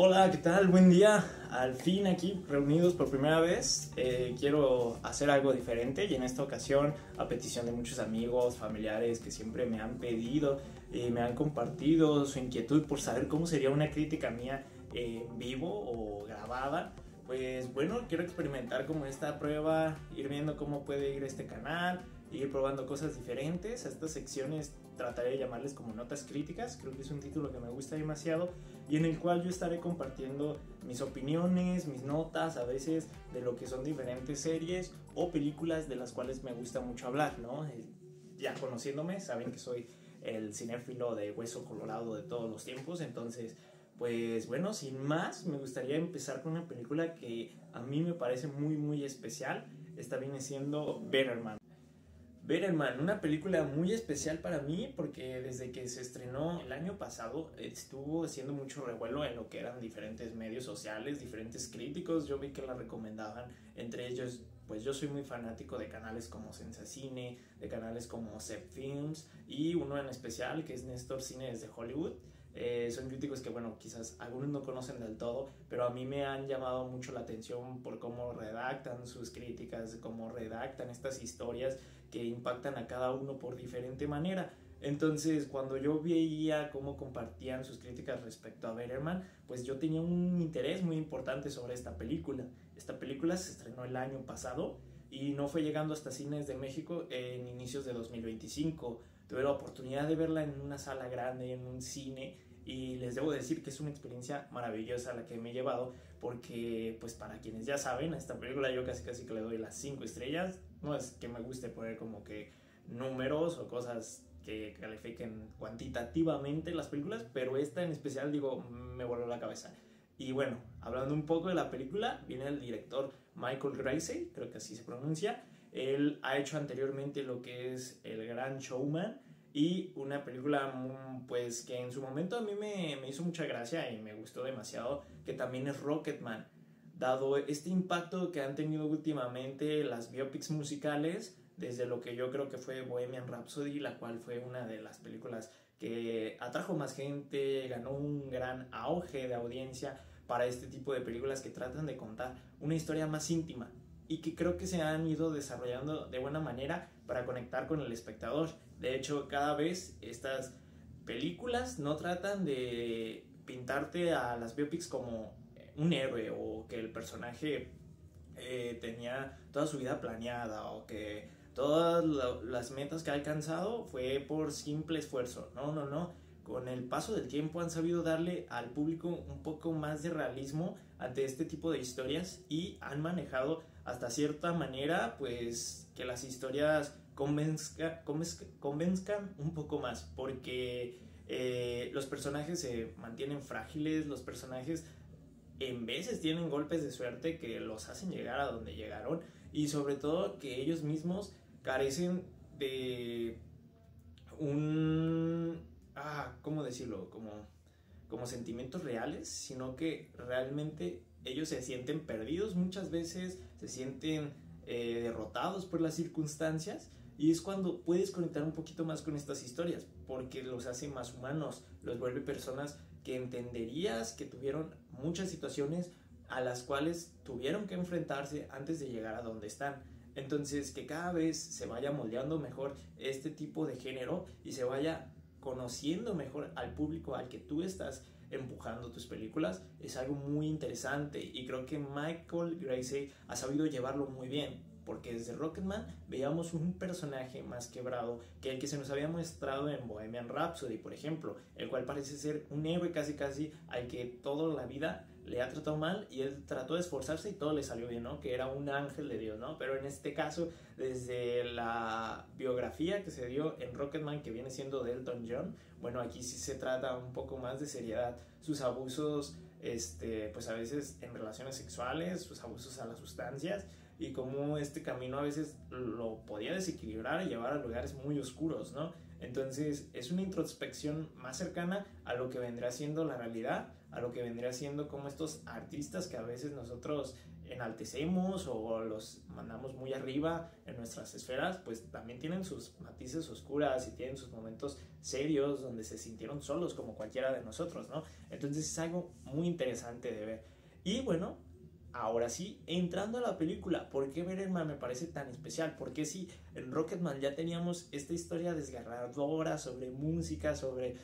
Hola, ¿qué tal? Buen día. Al fin aquí reunidos por primera vez. Quiero hacer algo diferente y en esta ocasión, a petición de muchos amigos, familiares que siempre me han pedido y me han compartido su inquietud por saber cómo sería una crítica mía en vivo o grabada. Pues bueno, quiero experimentar como esta prueba, ir viendo cómo puede ir este canal, ir probando cosas diferentes. A estas secciones trataré de llamarles como notas críticas, creo que es un título que me gusta demasiado y en el cual yo estaré compartiendo mis opiniones, mis notas a veces de lo que son diferentes series o películas de las cuales me gusta mucho hablar, ¿no? Ya conociéndome saben que soy el cinéfilo de hueso colorado de todos los tiempos, entonces pues bueno, sin más me gustaría empezar con una película que a mí me parece muy especial. Esta viene siendo Better Man. Better Man, una película muy especial para mí porque desde que se estrenó el año pasado estuvo haciendo mucho revuelo en lo que eran diferentes medios sociales, diferentes críticos. Yo vi que la recomendaban, entre ellos pues yo soy muy fanático de canales como Sensacine, de canales como Zep Films y uno en especial que es Néstor Cine desde Hollywood. Son críticos que, bueno, quizás algunos no conocen del todo, pero a mí me han llamado mucho la atención por cómo redactan sus críticas, cómo redactan estas historias que impactan a cada uno por diferente manera. Entonces, cuando yo veía cómo compartían sus críticas respecto a Better Man, pues yo tenía un interés muy importante sobre esta película. Esta película se estrenó el año pasado y no fue llegando hasta cines de México en inicios de 2025. Tuve la oportunidad de verla en una sala grande, en un cine, y les debo decir que es una experiencia maravillosa la que me he llevado, porque pues para quienes ya saben, a esta película yo casi que le doy las 5 estrellas. No es que me guste poner como que números o cosas que califiquen cuantitativamente las películas, pero esta en especial, digo, me voló la cabeza. Y bueno, hablando un poco de la película, viene el director Michael Gracey, creo que así se pronuncia. Él ha hecho anteriormente lo que es El Gran Showman y una película pues que en su momento a mí me hizo mucha gracia y me gustó demasiado, que también es Rocketman. Dado este impacto que han tenido últimamente las biopics musicales, desde lo que yo creo que fue Bohemian Rhapsody, la cual fue una de las películas que atrajo más gente, ganó un gran auge de audiencia para este tipo de películas que tratan de contar una historia más íntima y que creo que se han ido desarrollando de buena manera para conectar con el espectador. De hecho, cada vez estas películas no tratan de pintarte a las biopics como un héroe o que el personaje tenía toda su vida planeada o que todas las metas que ha alcanzado fue por simple esfuerzo. No. Con el paso del tiempo han sabido darle al público un poco más de realismo ante este tipo de historias y han manejado hasta cierta manera pues que las historias convenzcan un poco más, porque los personajes se mantienen frágiles, los personajes en veces tienen golpes de suerte que los hacen llegar a donde llegaron y sobre todo que ellos mismos carecen de ¿cómo decirlo? Como sentimientos reales, sino que realmente ellos se sienten perdidos muchas veces, se sienten derrotados por las circunstancias y es cuando puedes conectar un poquito más con estas historias porque los hace más humanos, los vuelve personas que entenderías que tuvieron muchas situaciones a las cuales tuvieron que enfrentarse antes de llegar a donde están. Entonces, que cada vez se vaya moldeando mejor este tipo de género y se vaya conociendo mejor al público al que tú estás empujando tus películas es algo muy interesante y creo que Michael Gracey ha sabido llevarlo muy bien, porque desde Rocketman veíamos un personaje más quebrado que el que se nos había mostrado en Bohemian Rhapsody, por ejemplo, el cual parece ser un héroe casi al que toda la vida le ha tratado mal y él trató de esforzarse y todo le salió bien, ¿no? Que era un ángel de Dios, ¿no? Pero en este caso, desde la biografía que se dio en Rocketman, que viene siendo de Elton John, bueno, aquí sí se trata un poco más de seriedad, sus abusos, pues a veces en relaciones sexuales, sus abusos a las sustancias y cómo este camino a veces lo podía desequilibrar y llevar a lugares muy oscuros, ¿no? Entonces es una introspección más cercana a lo que vendrá siendo la realidad, a lo que vendría siendo como estos artistas que a veces nosotros enaltecemos o los mandamos muy arriba en nuestras esferas, pues también tienen sus matices oscuras y tienen sus momentos serios donde se sintieron solos como cualquiera de nosotros, ¿no? Entonces es algo muy interesante de ver. Y bueno, ahora sí, entrando a la película, ¿por qué Bergman me parece tan especial? Porque sí, en Rocketman ya teníamos esta historia desgarradora sobre música, sobre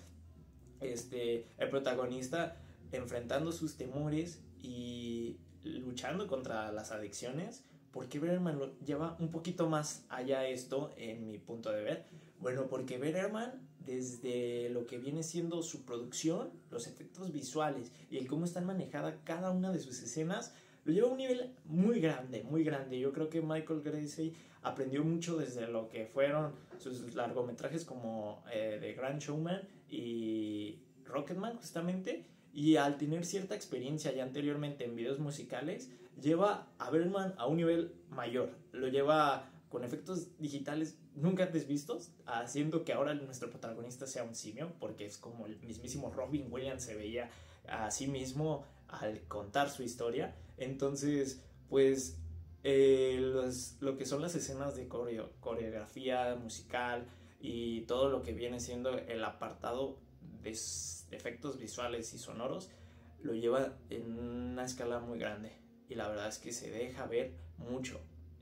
el protagonista enfrentando sus temores y luchando contra las adicciones. ¿Por qué Bergman lo lleva un poquito más allá esto en mi punto de ver? Bueno, porque Bergman, desde lo que viene siendo su producción, los efectos visuales y el cómo están manejadas cada una de sus escenas, lo lleva a un nivel muy grande, muy grande. Yo creo que Michael Gracey aprendió mucho desde lo que fueron sus largometrajes como The Grand Showman y Rocketman, justamente. Y al tener cierta experiencia ya anteriormente en videos musicales, lleva a Bergman a un nivel mayor. Lo lleva con efectos digitales nunca antes vistos, haciendo que ahora nuestro protagonista sea un simio, porque es como el mismísimo Robin Williams se veía a sí mismo al contar su historia. Entonces, pues lo que son las escenas de coreografía musical y todo lo que viene siendo el apartado de efectos visuales y sonoros, lo lleva en una escala muy grande y la verdad es que se deja ver mucho.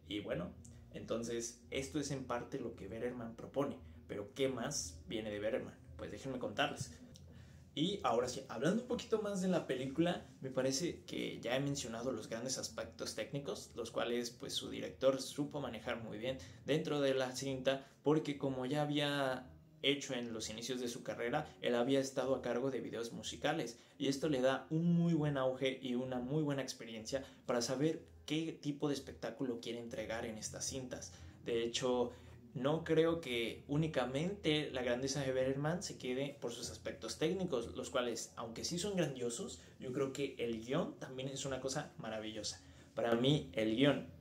Y bueno, entonces esto es en parte lo que Bergman propone, pero ¿qué más viene de Bergman? Pues déjenme contarles. Y ahora sí, hablando un poquito más de la película, me parece que ya he mencionado los grandes aspectos técnicos, los cuales pues su director supo manejar muy bien dentro de la cinta, porque como ya había hecho en los inicios de su carrera, él había estado a cargo de videos musicales y esto le da un muy buen auge y una muy buena experiencia para saber qué tipo de espectáculo quiere entregar en estas cintas. De hecho, no creo que únicamente la grandeza de Bergman se quede por sus aspectos técnicos, los cuales, aunque sí son grandiosos, yo creo que el guión también es una cosa maravillosa. Para mí, el guión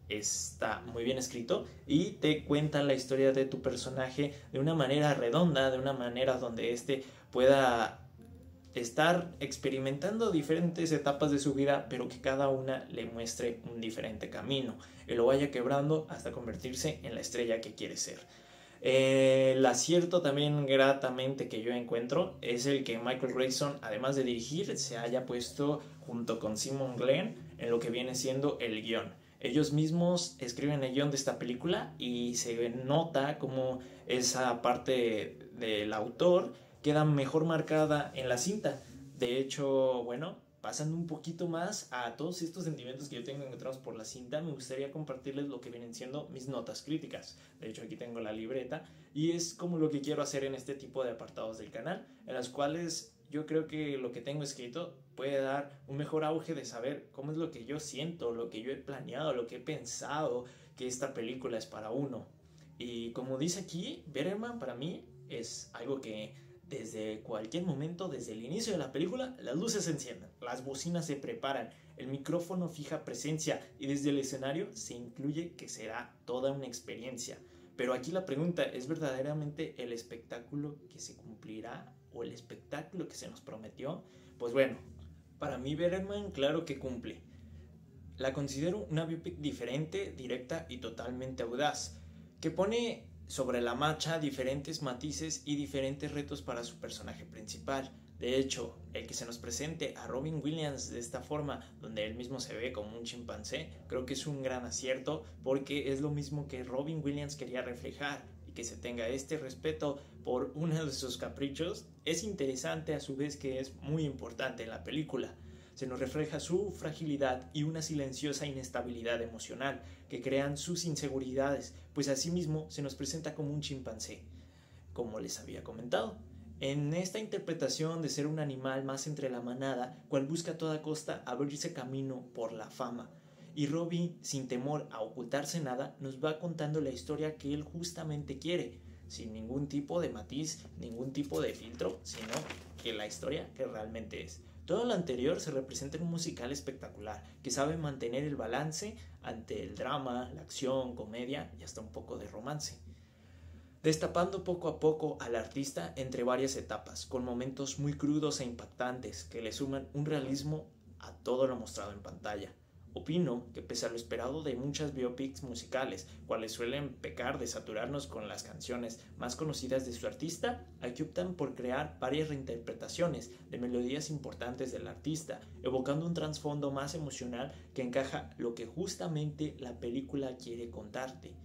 está muy bien escrito y te cuenta la historia de tu personaje de una manera redonda, de una manera donde éste pueda estar experimentando diferentes etapas de su vida, pero que cada una le muestre un diferente camino y lo vaya quebrando hasta convertirse en la estrella que quiere ser. El acierto también gratamente que yo encuentro es el que Michael Grayson, además de dirigir, se haya puesto junto con Simon Glenn en lo que viene siendo el guión. Ellos mismos escriben el guión de esta película y se nota como esa parte del autor queda mejor marcada en la cinta. De hecho, bueno, pasando un poquito más a todos estos sentimientos que yo tengo encontrados por la cinta, me gustaría compartirles lo que vienen siendo mis notas críticas. De hecho, aquí tengo la libreta y es como lo que quiero hacer en este tipo de apartados del canal, en las cuales yo creo que lo que tengo escrito puede dar un mejor auge de saber cómo es lo que yo siento, lo que yo he planeado, lo que he pensado que esta película es para uno. Y como dice aquí, Bergman para mí es algo que desde cualquier momento, desde el inicio de la película, las luces se encienden, las bocinas se preparan, el micrófono fija presencia y desde el escenario se incluye que será toda una experiencia. Pero aquí la pregunta, ¿es verdaderamente el espectáculo que se cumplirá o el espectáculo que se nos prometió? Pues bueno, para mí Bergman claro que cumple. La considero una biopic diferente, directa y totalmente audaz, que pone sobre la marcha diferentes matices y diferentes retos para su personaje principal. De hecho, el que se nos presente a Robin Williams de esta forma, donde él mismo se ve como un chimpancé, creo que es un gran acierto porque es lo mismo que Robin Williams quería reflejar, y que se tenga este respeto por uno de sus caprichos es interesante, a su vez que es muy importante en la película. Se nos refleja su fragilidad y una silenciosa inestabilidad emocional que crean sus inseguridades, pues asimismo se nos presenta como un chimpancé, como les había comentado. En esta interpretación de ser un animal más entre la manada, cual busca a toda costa abrirse camino por la fama. Y Robbie, sin temor a ocultarse nada, nos va contando la historia que él justamente quiere, sin ningún tipo de matiz, ningún tipo de filtro, sino que la historia que realmente es. Todo lo anterior se representa en un musical espectacular, que sabe mantener el balance ante el drama, la acción, comedia y hasta un poco de romance. destapando poco a poco al artista entre varias etapas, con momentos muy crudos e impactantes que le suman un realismo a todo lo mostrado en pantalla. Opino que pese a lo esperado de muchas biopics musicales, cuales suelen pecar de saturarnos con las canciones más conocidas de su artista, aquí optan por crear varias reinterpretaciones de melodías importantes del artista, evocando un trasfondo más emocional que encaja lo que justamente la película quiere contarte,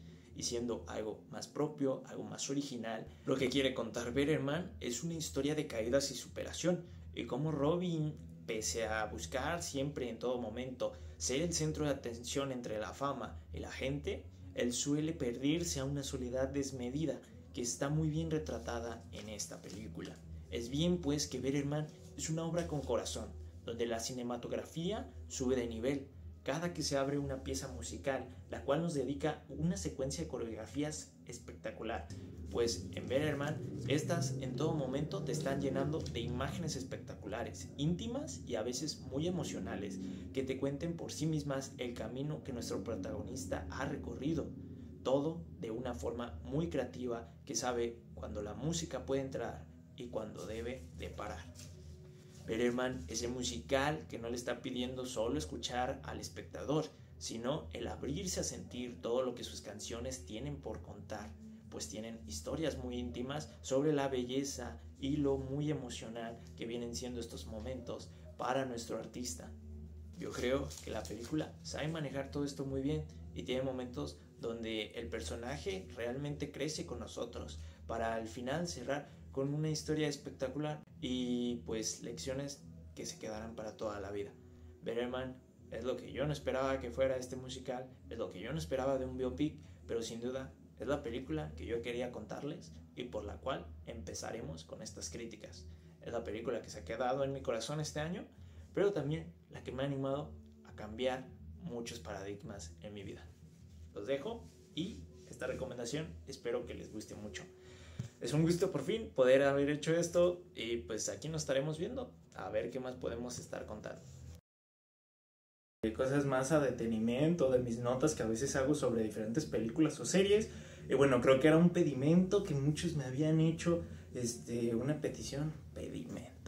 y siendo algo más propio, algo más original. Lo que quiere contar Bergman es una historia de caídas y superación, y cómo Robin, pese a buscar siempre en todo momento ser el centro de atención entre la fama y la gente, él suele perderse a una soledad desmedida que está muy bien retratada en esta película. Es bien pues que Bergman es una obra con corazón, donde la cinematografía sube de nivel cada que se abre una pieza musical, la cual nos dedica una secuencia de coreografías espectacular, pues en Bergman estas en todo momento te están llenando de imágenes espectaculares, íntimas y a veces muy emocionales, que te cuenten por sí mismas el camino que nuestro protagonista ha recorrido, todo de una forma muy creativa que sabe cuando la música puede entrar y cuando debe de parar. Bergman es el musical que no le está pidiendo solo escuchar al espectador, sino el abrirse a sentir todo lo que sus canciones tienen por contar, pues tienen historias muy íntimas sobre la belleza y lo muy emocional que vienen siendo estos momentos para nuestro artista. Yo creo que la película sabe manejar todo esto muy bien y tiene momentos donde el personaje realmente crece con nosotros para al final cerrar con una historia espectacular y pues lecciones que se quedarán para toda la vida. Bergman es lo que yo no esperaba que fuera este musical, es lo que yo no esperaba de un biopic, pero sin duda es la película que yo quería contarles y por la cual empezaremos con estas críticas. Es la película que se ha quedado en mi corazón este año, pero también la que me ha animado a cambiar muchos paradigmas en mi vida. Los dejo y esta recomendación espero que les guste mucho. Es un gusto por fin poder haber hecho esto y pues aquí nos estaremos viendo a ver qué más podemos estar contando. Cosas más a detenimiento de mis notas que a veces hago sobre diferentes películas o series. Y bueno, creo que era un pedimento que muchos me habían hecho, una petición, pedimento.